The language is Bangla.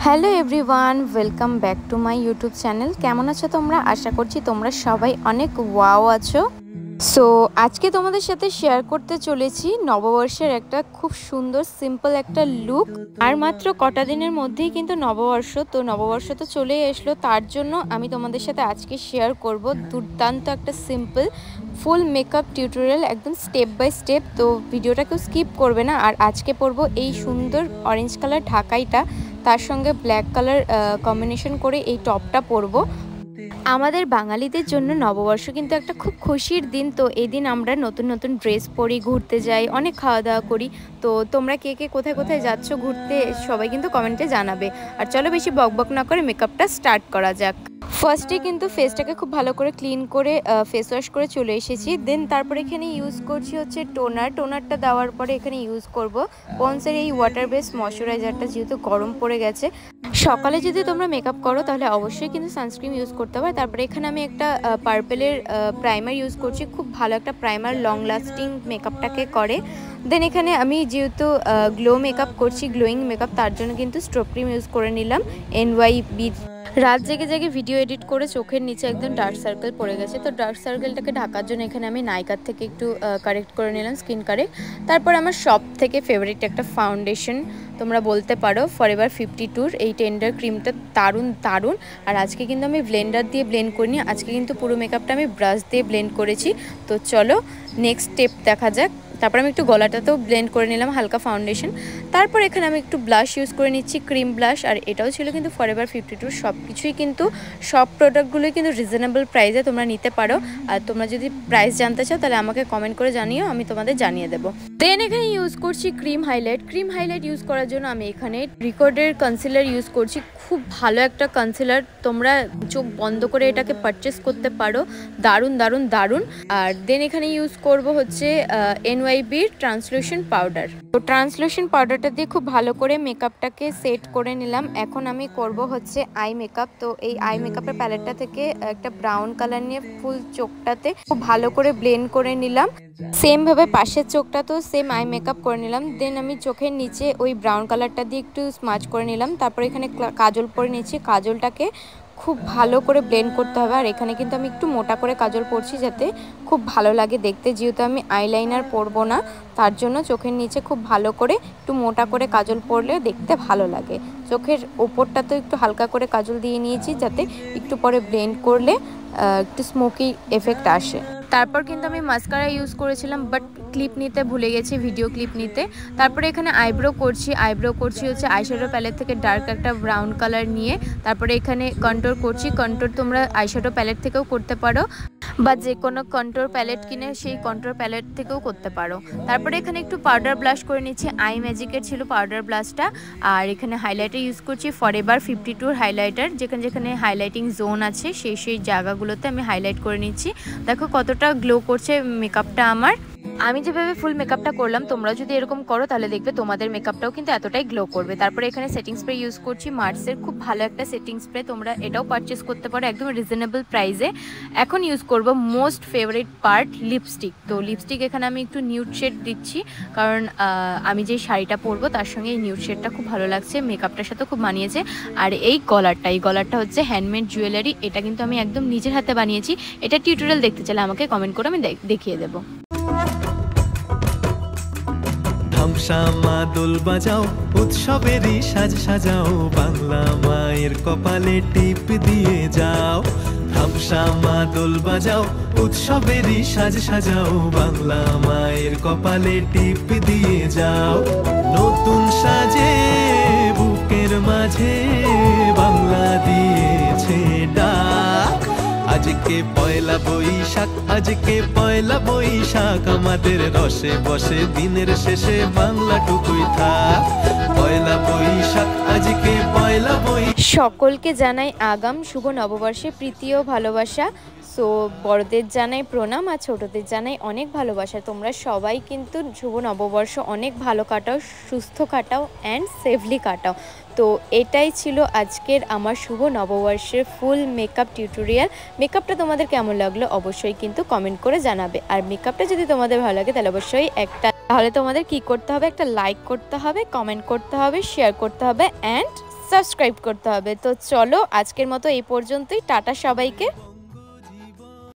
Hello everyone, welcome back to my YouTube channel. কেমন আছো তোমরা? আশা করছি তোমরা সবাই অনেক ওয়াও আছো। সো আজকে তোমাদের সাথে শেয়ার করতে চলেছি নববর্ষের একটা খুব সুন্দর সিম্পল একটা লুক। আর মাত্র কটা দিনের মধ্যেই কিন্তু নববর্ষ, তো নববর্ষ তো চলেই আসলো, তার জন্য আমি তোমাদের সাথে আজকে শেয়ার করব দুর্দান্ত একটা সিম্পল ফুল মেকআপ টিউটোরিয়াল, একদম স্টেপ বাই স্টেপ। তো ভিডিওটা কেউ স্কিপ করবে না। আর আজকে পরবো এই সুন্দর অরেঞ্জ কালার ঢাকাইটা, তার সঙ্গে ব্ল্যাক কালার কম্বিনেশন করে এই টপটা পরবো। আমাদের বাঙালিদের জন্য নববর্ষ কিন্তু একটা খুব খুশির দিন। তো এই দিন আমরা নতুন নতুন ড্রেস পরি, ঘুরতে যাই, অনেক খাওয়া দাওয়া করি। তো তোমরা কে কে কোথায় কোথায় যাচ্ছ ঘুরতে সবাই কিন্তু কমেন্টে জানাবে। আর চলো বেশি বকবক না করে মেকআপটা স্টার্ট করা যাক। ফার্স্টে কিন্তু ফেসটাকে খুব ভালো করে ক্লিন করে ফেস ওয়াশ করে চলে এসেছি। দেন তারপরে এখানে ইউজ করছি হচ্ছে টোনারটা দেওয়ার পরে এখানে ইউজ করব পন্সের এই ওয়াটার বেস ময়শ্চারাইজারটা, যেহেতু গরম পড়ে গেছে। সকালে যদি তোমরা মেকআপ করো তাহলে অবশ্যই কিন্তু সানস্ক্রিন ইউজ করতে হবে। তারপরে এখানে আমি একটা পার্পেলের প্রাইমার ইউজ করছি, খুব ভালো একটা প্রাইমার, লং লাস্টিং মেকআপটাকে করে। দেন এখানে আমি যেহেতু গ্লো মেকআপ করছি, গ্লোয়িং মেকআপ, তার জন্য কিন্তু স্ট্রোব ক্রিম ইউজ করে নিলাম NYB। রাত জেগে জেগে ভিডিও এডিট করে চোখের নিচে একদম ডার্ক সার্কেল পড়ে গেছে, তো ডার্ক সার্কেলটাকে ঢাকার জন্য এখানে আমি নাইকার থেকে একটু কারেক্ট করে নিলাম, স্কিন কারেক্ট। তারপর আমার সব থেকে ফেভারিট একটা ফাউন্ডেশন তোমরা বলতে পারো, ফরএভার 52 এই টেন্ডার ক্রিমটা দারুণ দারুণ। আর আজকে কিন্তু আমি ব্লেন্ডার দিয়ে ব্লেন্ড করিনি, আজকে কিন্তু পুরো মেকআপটা আমি ব্রাশ দিয়ে ব্লেন্ড করেছি। তো চলো নেক্সট স্টেপ দেখা যাক। তারপর আমি একটু গলাটাতেও ব্লেন্ড করে নিলাম হালকা ফাউন্ডেশন। তারপর এখানে আমি একটু ব্লাশ ইউজ করে নিচ্ছি, ক্রিম ব্লাশ। আর এটাও ছিল কিন্তু ফরএভার 52। সব কিছুই কিন্তু, সব প্রোডাক্টগুলোই কিন্তু রিজনেবল প্রাইসে তোমরা নিতে পারো। আর তোমরা যদি প্রাইস জানতে চাও তাহলে আমাকে কমেন্ট করে জানিও, আমি তোমাদের জানিয়ে দেবো। দেন এখানে ইউজ করছি ক্রিম হাইলাইট ইউজ করার জন্য আমি এখানে রিকর্ডের কনসিলার ইউজ করছি। খুব ভালো একটা কনসিলার, তোমরা চোখ বন্ধ করে এটাকে পারচেস করতে পারো, দারুণ দারুণ দারুণ। আর দেন এখানে ইউজ করব হচ্ছে NYB ট্রান্সলুশন পাউডার। তো ট্রান্সলুশন পাউডারটা দিয়ে খুব ভালো করে মেকআপটাকে সেট করে নিলাম। এখন আমি করব হচ্ছে আই মেকআপ। তো এই আই মেকআপের প্যালেটটা থেকে একটা ব্রাউন কালার নিয়ে ফুল চোখটাতে খুব ভালো করে ব্লেন্ড করে নিলাম। সেম ভাবে পাশের চোখটাতেও সেম আই মেকআপ করে নিলাম। দেন আমি চোখের নিচে ওই ব্রাউন কালারটা দিয়ে একটু স্মাচ করে নিলাম। তারপর এখানে কাজল পরে নিচ্ছি, কাজলটাকে খুব ভালো করে ব্লেন্ড করতে হবে। আর এখানে কিন্তু আমি একটু মোটা করে কাজল পরছি যাতে খুব ভালো লাগে দেখতে, যেহেতু আমি আইলাইনার পরবো না, তার জন্য চোখের নিচে খুব ভালো করে একটু মোটা করে কাজল পরলে দেখতে ভালো লাগে। চোখের ওপরটাতেও একটু হালকা করে কাজল দিয়ে নিয়েছি যাতে একটু পরে ব্লেন্ড করলে একটু স্মোকি এফেক্ট আসে। তারপর কিন্তু আমি মাস্কারা ইউজ করেছিলাম, বাট ক্লিপ নিতে ভুলে গেছি, ভিডিও ক্লিপ নিতে। তারপরে এখানে আইব্রো করছি হচ্ছে আইশ্যাডো প্যালেট থেকে ডার্ক একটা ব্রাউন কালার নিয়ে। তারপরে এখানে কন্ট্রোর করছি, কন্ট্রোর তোমরা আইশ্যাডো প্যালেট থেকেও করতে পারো, বা যে কোনো কন্ট্রোর প্যালেট কিনে সেই কন্ট্রোর প্যালেট থেকেও করতে পারো। তারপরে এখানে একটু পাউডার ব্লাশ করে নিচ্ছি, আই ম্যাজিকের ছিল পাউডার ব্লাশটা। আর এখানে হাইলাইটার ইউজ করছি ফরএভার 52 হাইলাইটার। যেখানে যেখানে হাইলাইটিং জোন আছে সেই জায়গাগুলোতে আমি হাইলাইট করে নিচ্ছি। দেখো কতটা গ্লো করছে মেকআপটা আমার। আমি যেভাবে ফুল মেকআপটা করলাম, তোমরা যদি এরকম করো তাহলে দেখবে তোমাদের মেকআপটাও কিন্তু এতটাই গ্লো করবে। তারপরে এখানে সেটিং স্প্রে ইউজ করছি মার্সের, খুব ভালো একটা সেটিং স্প্রে, তোমরা এটাও পারচেস করতে পারো একদম রিজনেবল প্রাইসে। এখন ইউজ করব মোস্ট ফেভারিট পার্ট, লিপস্টিক। তো লিপস্টিক এখানে আমি একটু নিউড শেড দিচ্ছি, কারণ আমি যে শাড়িটা পরবো তার সঙ্গে এই নিউড শেডটা খুব ভালো লাগছে, মেকআপটার সাথে খুব মানিয়েছে। আর এই গলারটা হচ্ছে হ্যান্ডমেড জুয়েলারি, এটা কিন্তু আমি একদম নিজের হাতে বানিয়েছি। এটা টিউটোরিয়াল দেখতে চাইলে আমাকে কমেন্ট করে আমি দেখিয়ে দেবো। ধামসামা দোল বাজাও, উৎসবেরই সাজ সাজাও, বাংলা মায়ের কপালে টিপ দিয়ে যাও। ধামসামা দোল বাজাও, উৎসবেরই সাজ সাজাও, বাংলা মায়ের কপালে টিপ দিয়ে যাও। নতুন সাজে বুকের মাঝে বাংলা দিয়েছে ডাক। আজকে পয়লা বৈশাখ, আমাদের রসে বসে দিনের শেষে বাংলাটুকুই থাক। পয়লা বৈশাখ, আজকে পয়লা বৈশাখ। সকলকে জানাই আগাম শুভ নববর্ষে প্রীতি ও ভালোবাসা। সো বড়দের জানাই প্রণাম আর ছোটদের জানাই অনেক ভালোবাসা। তোমরা সবাই কিন্তু শুভ নববর্ষ অনেক ভালো কাটাও, সুস্থ কাটাও অ্যান্ড সেফলি কাটাও। তো এটাই ছিল আজকের আমার শুভ নববর্ষের ফুল মেকআপ টিউটোরিয়াল। মেকআপটা তোমাদের কেমন লাগলো অবশ্যই কিন্তু কমেন্ট করে জানাবে। আর মেকআপটা যদি তোমাদের ভালো লাগে তাহলে অবশ্যই তাহলে তোমাদের কি করতে হবে, একটা লাইক করতে হবে, কমেন্ট করতে হবে, শেয়ার করতে হবে অ্যান্ড সাবস্ক্রাইব করতে হবে। তো চলো আজকের মতো এই পর্যন্তই, টাটা সবাইকে।